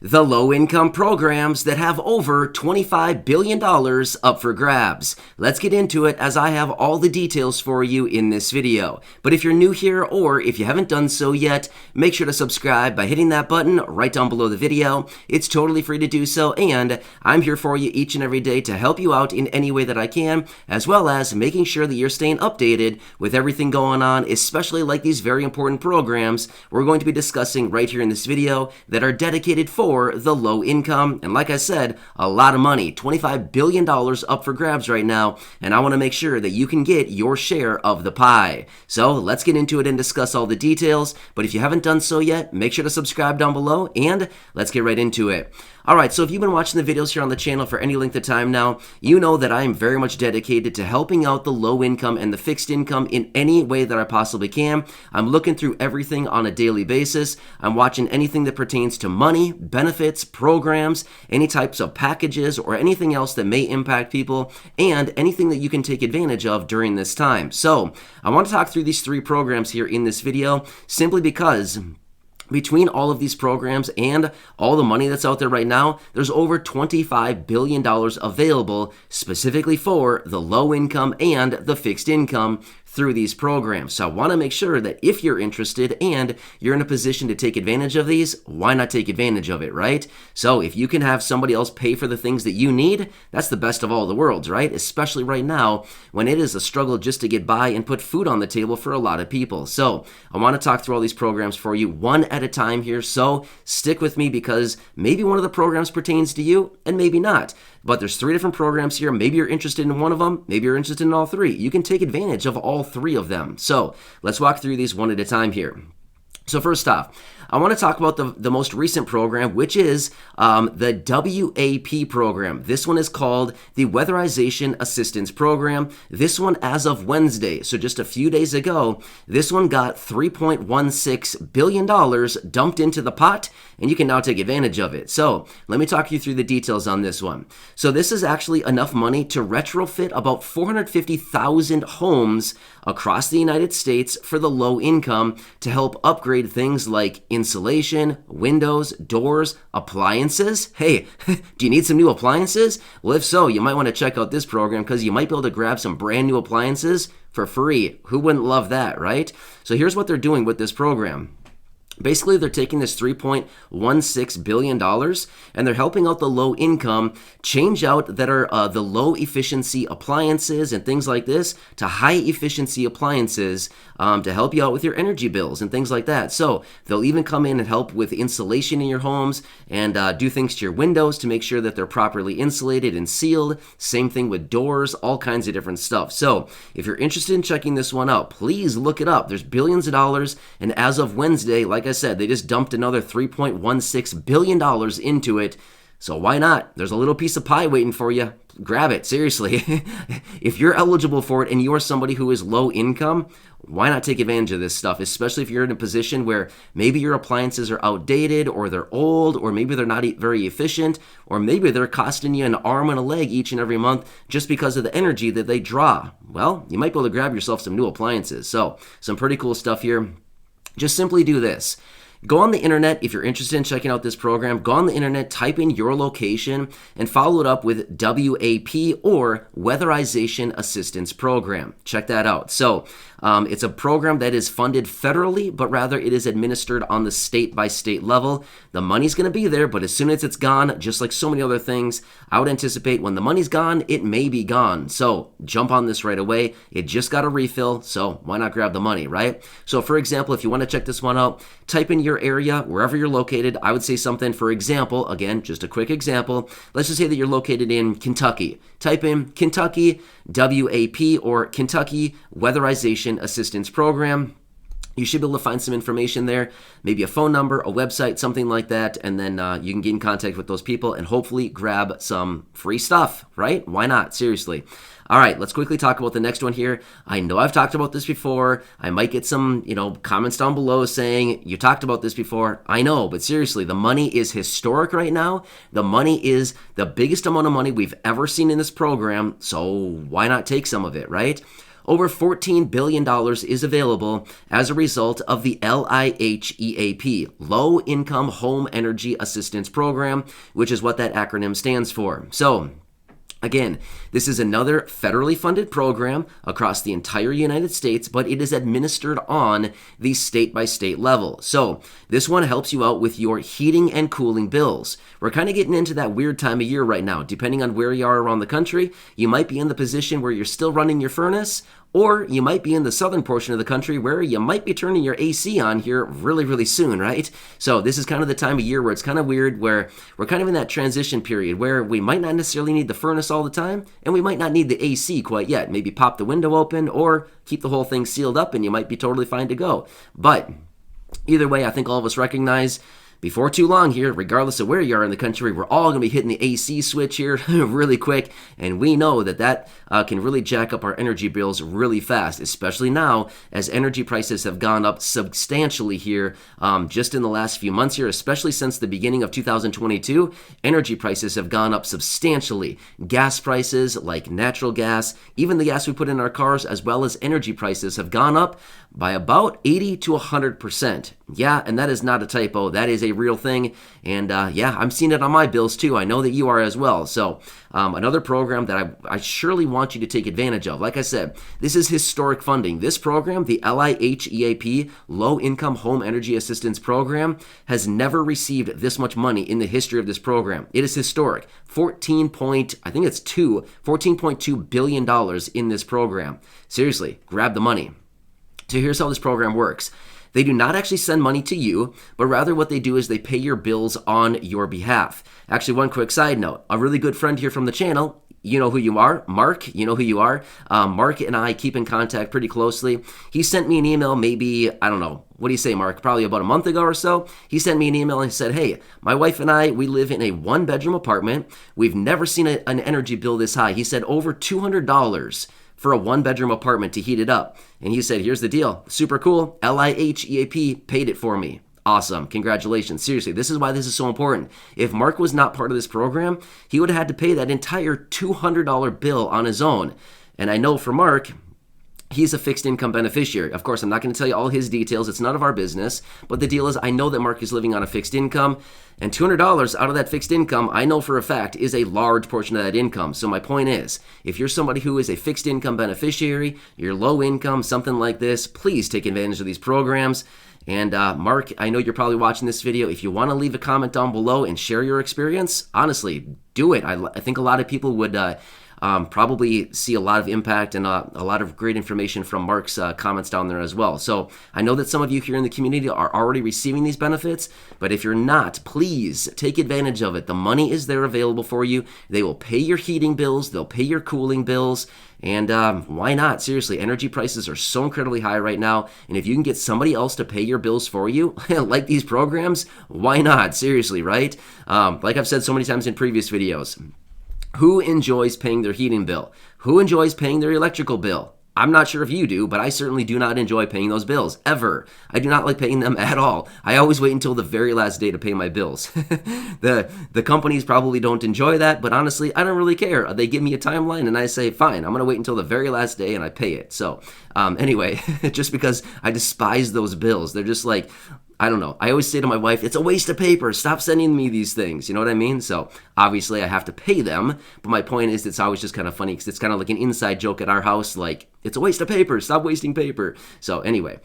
the low-income programs that have over $25 billion up for grabs. Let's get into it as I have all the details for you in this video. But if you're new here or if you haven't done so yet, make sure to subscribe by hitting that button right down below the video. It's totally free to do so, and I'm here for you each and every day to help you out in any way that I can, as well as making sure that you're staying updated with everything going on, especially like these very important programs we're going to be discussing right here in this video that are dedicated for the low income, and like I said, a lot of money, $25 billion up for grabs right now, and I want to make sure that you can get your share of the pie. So let's get into it and discuss all the details, but if you haven't done so yet, make sure to subscribe down below, and let's get right into it. Alright, so if you've been watching the videos here on the channel for any length of time now, you know that I am very much dedicated to helping out the low income and the fixed income in any way that I possibly can. I'm looking through everything on a daily basis. I'm watching anything that pertains to money, benefits, programs, any types of packages, or anything else that may impact people, and anything that you can take advantage of during this time. So, I want to talk through these three programs here in this video, simply because between all of these programs and all the money that's out there right now, there's over $25 billion available specifically for the low income and the fixed income through these programs. So I want to make sure that if you're interested and you're in a position to take advantage of these, why not take advantage of it, right? So if you can have somebody else pay for the things that you need, that's the best of all the worlds, right? Especially right now when it is a struggle just to get by and put food on the table for a lot of people. So I want to talk through all these programs for you one at a time here. So stick with me because maybe one of the programs pertains to you and maybe not. But there's three different programs here. Maybe you're interested in one of them. Maybe you're interested in all three. You can take advantage of all three of them. So let's walk through these one at a time here. So first off, I want to talk about the most recent program, which is the WAP program. This one is called the Weatherization Assistance Program. This one, as of Wednesday, so just a few days ago, this one got $3.16 billion dumped into the pot, and you can now take advantage of it. So let me talk you through the details on this one. So this is actually enough money to retrofit about 450,000 homes across the United States for the low income to help upgrade things like insulation, windows, doors, appliances. Hey, do you need some new appliances? Well, if so, you might want to check out this program because you might be able to grab some brand new appliances for free. Who wouldn't love that, right? So here's what they're doing with this program. Basically, they're taking this $3.16 billion and they're helping out the low income change out that are the low efficiency appliances and things like this to high efficiency appliances to help you out with your energy bills and things like that. So they'll even come in and help with insulation in your homes and do things to your windows to make sure that they're properly insulated and sealed. Same thing with doors, all kinds of different stuff. So if you're interested in checking this one out, please look it up. There's billions of dollars, and as of Wednesday, like I said, they just dumped another $3.16 billion into it. So why not? There's a little piece of pie waiting for you. Grab it, seriously. If you're eligible for it and you are somebody who is low income, why not take advantage of this stuff, especially if you're in a position where maybe your appliances are outdated or they're old or maybe they're not very efficient or maybe they're costing you an arm and a leg each and every month just because of the energy that they draw. Well, you might be able to grab yourself some new appliances. So some pretty cool stuff here. Just simply do this. Go on the internet if you're interested in checking out this program. Go on the internet, type in your location, and follow it up with WAP or Weatherization Assistance Program. Check that out. So it's a program that is funded federally, but rather it is administered on the state-by-state level. The money's going to be there, but as soon as it's gone, just like so many other things, I would anticipate when the money's gone, it may be gone. So jump on this right away. It just got a refill, so why not grab the money, right? So for example, if you want to check this one out, type in your area, wherever you're located. I would say something, for example, again, just a quick example. Let's just say that you're located in Kentucky. Type in Kentucky WAP or Kentucky Weatherization Assistance Program. You should be able to find some information there, maybe a phone number, a website, something like that, and then you can get in contact with those people and hopefully grab some free stuff, right? Why not? Seriously. All right, let's quickly talk about the next one here. I know I've talked about this before. I might get some, comments down below saying, you talked about this before. I know, but seriously, the money is historic right now. The money is the biggest amount of money we've ever seen in this program, so why not take some of it, right? over $14 billion is available as a result of the LIHEAP, Low Income Home Energy Assistance Program, which is what that acronym stands for. So, again, this is another federally funded program across the entire United States, but it is administered on the state-by-state level. So this one helps you out with your heating and cooling bills. We're kind of getting into that weird time of year right now. Depending on where you are around the country, you might be in the position where you're still running your furnace, or you might be in the southern portion of the country where you might be turning your AC on here really, really soon, right? So this is kind of the time of year where it's kind of weird, where we're kind of in that transition period where we might not necessarily need the furnace all the time, and we might not need the AC quite yet. Maybe pop the window open or keep the whole thing sealed up and you might be totally fine to go. But either way, I think all of us recognize before too long here, regardless of where you are in the country, we're all going to be hitting the AC switch here really quick, and we know that that can really jack up our energy bills really fast, especially now as energy prices have gone up substantially here just in the last few months here, especially since the beginning of 2022. Energy prices have gone up substantially. Gas prices like natural gas, even the gas we put in our cars, as well as energy prices have gone up by about 80 to 100%. Yeah, and that is not a typo. That is a real thing. And yeah, I'm seeing it on my bills too. I know that you are as well. So another program that I surely want you to take advantage of. Like I said, this is historic funding. This program, the LIHEAP, Low Income Home Energy Assistance Program, has never received this much money in the history of this program. It is historic. $14.2 billion in this program. Seriously, grab the money. So here's how this program works. They do not actually send money to you, but rather what they do is they pay your bills on your behalf. Actually, one quick side note, a really good friend here from the channel, you know who you are, Mark, you know who you are. Mark and I keep in contact pretty closely. He sent me an email maybe, I don't know, what do you say, Mark? Probably about a month ago or so. He sent me an email and he said, hey, my wife and I, we live in a one-bedroom apartment. We've never seen an energy bill this high. He said over $200 for a one-bedroom apartment to heat it up. And he said, here's the deal. Super cool. LIHEAP paid it for me. Awesome. Congratulations. Seriously, this is why this is so important. If Mark was not part of this program, he would have had to pay that entire $200 bill on his own. And I know for Mark, he's a fixed income beneficiary. Of course, I'm not going to tell you all his details. It's none of our business. But the deal is, I know that Mark is living on a fixed income, and $200 out of that fixed income, I know for a fact, is a large portion of that income. So my point is, if you're somebody who is a fixed income beneficiary, you're low income, something like this, please take advantage of these programs. And Mark, I know you're probably watching this video. If you want to leave a comment down below and share your experience, honestly, do it. I think a lot of people would probably see a lot of impact and a lot of great information from Mark's comments down there as well. So I know that some of you here in the community are already receiving these benefits, but if you're not, please take advantage of it. The money is there available for you. They will pay your heating bills. They'll pay your cooling bills. And why not? Seriously, energy prices are so incredibly high right now. And if you can get somebody else to pay your bills for you, like these programs, why not? Seriously, right? Like I've said so many times in previous videos, who enjoys paying their heating bill? Who enjoys paying their electrical bill? I'm not sure if you do, but I certainly do not enjoy paying those bills, ever. I do not like paying them at all. I always wait until the very last day to pay my bills. The companies probably don't enjoy that, but honestly, I don't really care. They give me a timeline and I say, fine, I'm going to wait until the very last day and I pay it. So anyway, just because I despise those bills. They're just like, I don't know. I always say to my wife, it's a waste of paper. Stop sending me these things. You know what I mean? So obviously I have to pay them. But my point is, it's always just kind of funny because it's kind of like an inside joke at our house. Like, it's a waste of paper. Stop wasting paper. So anyway,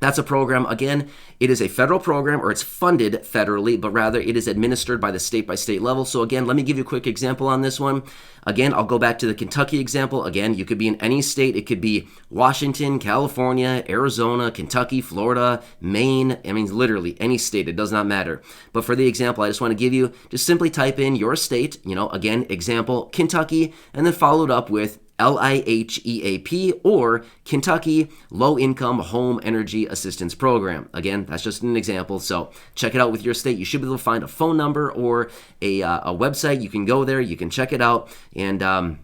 that's a program. Again, it is a federal program, or it's funded federally, but rather it is administered by the state-by-state level. So again, let me give you a quick example on this one. Again, I'll go back to the Kentucky example. Again, you could be in any state. It could be Washington, California, Arizona, Kentucky, Florida, Maine. I mean, literally any state. It does not matter. But for the example I just want to give you, just simply type in your state, again, example, Kentucky, and then followed up with LIHEAP, or Kentucky Low Income Home Energy Assistance Program. Again, that's just an example, so check it out with your state. You should be able to find a phone number or a website. You can go there, you can check it out, and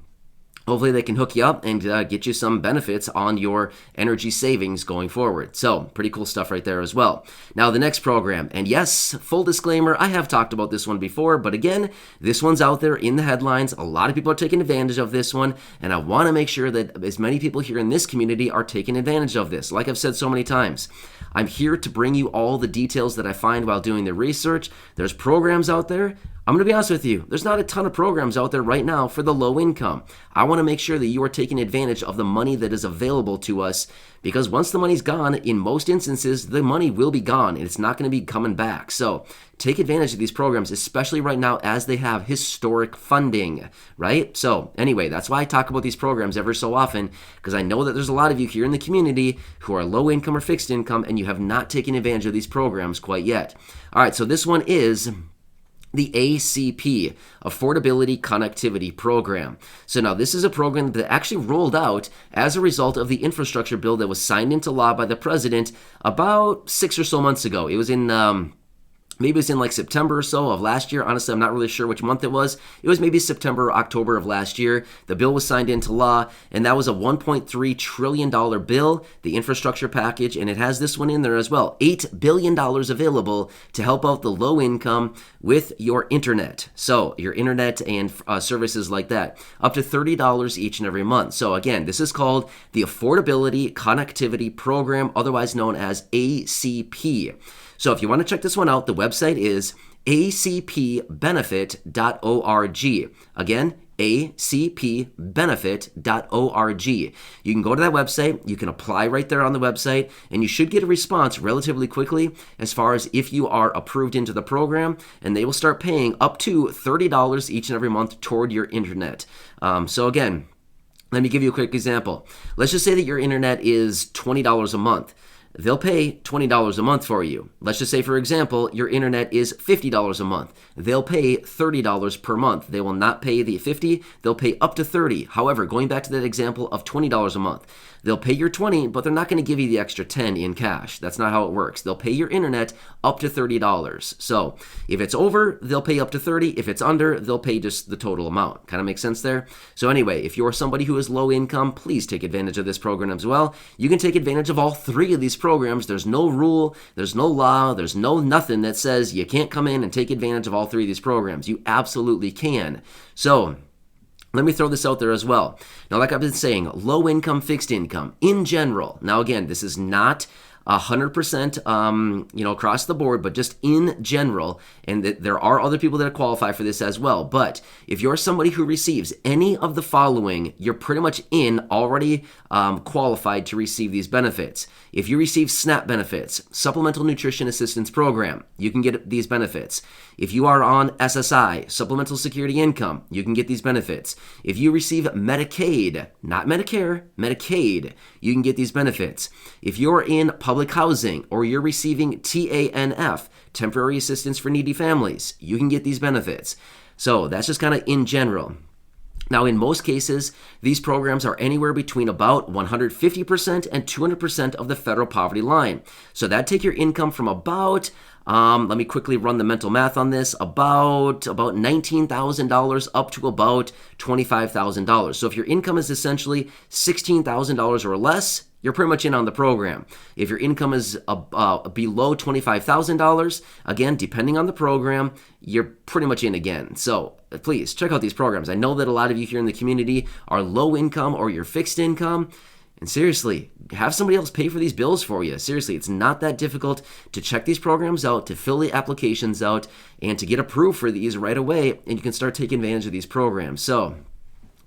hopefully they can hook you up and get you some benefits on your energy savings going forward. So pretty cool stuff right there as well. Now the next program, and yes, full disclaimer, I have talked about this one before, but again, this one's out there in the headlines. A lot of people are taking advantage of this one, and I want to make sure that as many people here in this community are taking advantage of this. Like I've said so many times, I'm here to bring you all the details that I find while doing the research. There's programs out there. I'm going to be honest with you, there's not a ton of programs out there right now for the low income. I want to make sure that you are taking advantage of the money that is available to us, because once the money's gone, in most instances, the money will be gone and it's not going to be coming back. So take advantage of these programs, especially right now as they have historic funding, right? So anyway, that's why I talk about these programs ever so often, because I know that there's a lot of you here in the community who are low income or fixed income and you have not taken advantage of these programs quite yet. All right, so this one is the ACP, Affordability Connectivity Program. So now this is a program that actually rolled out as a result of the infrastructure bill that was signed into law by the president about 6 or so months ago. It was in maybe it was in like September or so of last year. Honestly, I'm not really sure which month it was. It was maybe September or October of last year. The bill was signed into law, and that was a $1.3 trillion bill, the infrastructure package, and it has this one in there as well. $8 billion available to help out the low income with your internet. So your internet and services like that, up to $30 each and every month. So again, this is called the Affordability Connectivity Program, otherwise known as ACP. So if you want to check this one out, the website is acpbenefit.org. Again, acpbenefit.org. You can go to that website, you can apply right there on the website, and you should get a response relatively quickly as far as if you are approved into the program, and they will start paying up to $30 each and every month toward your internet. So again, let me give you a quick example. Let's just say that your internet is $20 a month. They'll pay $20 a month for you. Let's just say, for example, your internet is $50 a month. They'll pay $30 per month. They will not pay the $50, they'll pay up to $30. However, going back to that example of $20 a month, they'll pay your $20, but they're not going to give you the extra $10 in cash. That's not how it works. They'll pay your internet up to $30. So if it's over, they'll pay up to $30. If it's under, they'll pay just the total amount. Kind of makes sense there? So anyway, if you're somebody who is low income, please take advantage of this program as well. You can take advantage of all three of these programs. There's no rule, there's no law, there's no nothing that says you can't come in and take advantage of all three of these programs. You absolutely can. So let me throw this out there as well. Now, like I've been saying, low income, fixed income in general. Now, again, this is not 100%, across the board, but just in general, and that there are other people that qualify for this as well. But if you're somebody who receives any of the following, you're pretty much already qualified to receive these benefits. If you receive SNAP benefits, Supplemental Nutrition Assistance Program, you can get these benefits. If you are on SSI, Supplemental Security Income, you can get these benefits. If you receive Medicaid, not Medicare, Medicaid, you can get these benefits. If you're in public housing or you're receiving TANF, Temporary Assistance for Needy Families, you can get these benefits. So that's just kind of in general. Now, in most cases, these programs are anywhere between about 150% and 200% of the federal poverty line. So that'd take your income from about, let me quickly run the mental math on this, about $19,000 up to about $25,000. So if your income is essentially $16,000 or less, you're pretty much in on the program. If your income is below $25,000, again, depending on the program, you're pretty much in again. So please check out these programs. I know that a lot of you here in the community are low income or you're fixed income. And seriously, have somebody else pay for these bills for you. Seriously, it's not that difficult to check these programs out, to fill the applications out, and to get approved for these right away, and you can start taking advantage of these programs. So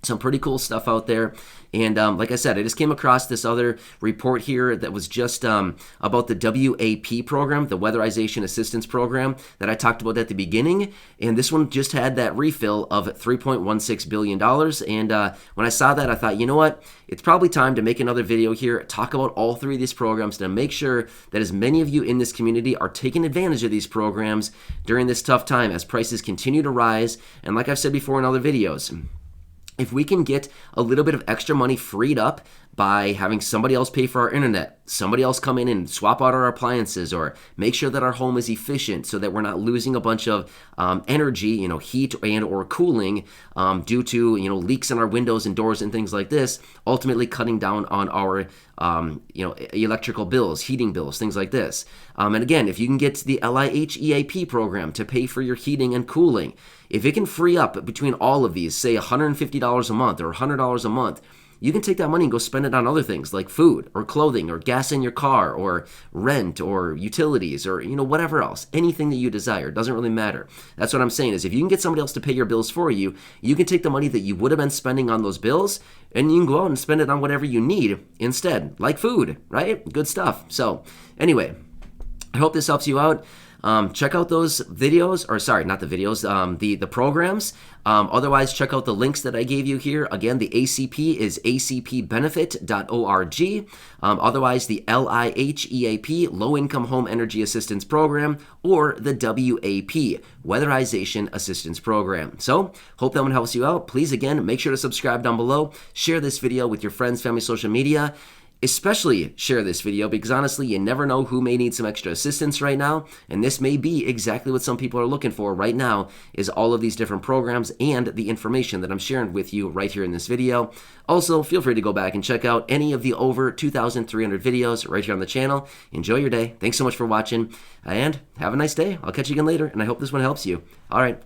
some pretty cool stuff out there. And like I said, I just came across this other report here that was just about the WAP program, the Weatherization Assistance Program that I talked about at the beginning. And this one just had that refill of $3.16 billion. And when I saw that, I thought, you know what? It's probably time to make another video here, talk about all three of these programs to make sure that as many of you in this community are taking advantage of these programs during this tough time as prices continue to rise. And like I've said before in other videos, if we can get a little bit of extra money freed up by having somebody else pay for our internet, somebody else come in and swap out our appliances, or make sure that our home is efficient so that we're not losing a bunch of energy, heat and or cooling due to leaks in our windows and doors and things like this, ultimately cutting down on our electrical bills, heating bills, things like this. And again, if you can get the LIHEAP program to pay for your heating and cooling, if it can free up between all of these, say $150 a month or $100 a month, you can take that money and go spend it on other things like food or clothing or gas in your car or rent or utilities or whatever else. Anything that you desire. Doesn't really matter. That's what I'm saying is if you can get somebody else to pay your bills for you, you can take the money that you would have been spending on those bills and you can go out and spend it on whatever you need instead, like food, right? Good stuff. So anyway, I hope this helps you out. Check out those videos, or sorry, not the videos, the programs. Otherwise, check out the links that I gave you here. Again, the ACP is acpbenefit.org. Otherwise, the LIHEAP, Low Income Home Energy Assistance Program, or the WAP, Weatherization Assistance Program. So, hope that one helps you out. Please, again, make sure to subscribe down below. Share this video with your friends, family, social media. Especially share this video because honestly, you never know who may need some extra assistance right now, and this may be exactly what some people are looking for right now is all of these different programs and the information that I'm sharing with you right here in this video. Also, feel free to go back and check out any of the over 2,300 videos right here on the channel. Enjoy your day. Thanks so much for watching, and have a nice day. I'll catch you again later, and I hope this one helps you. All right.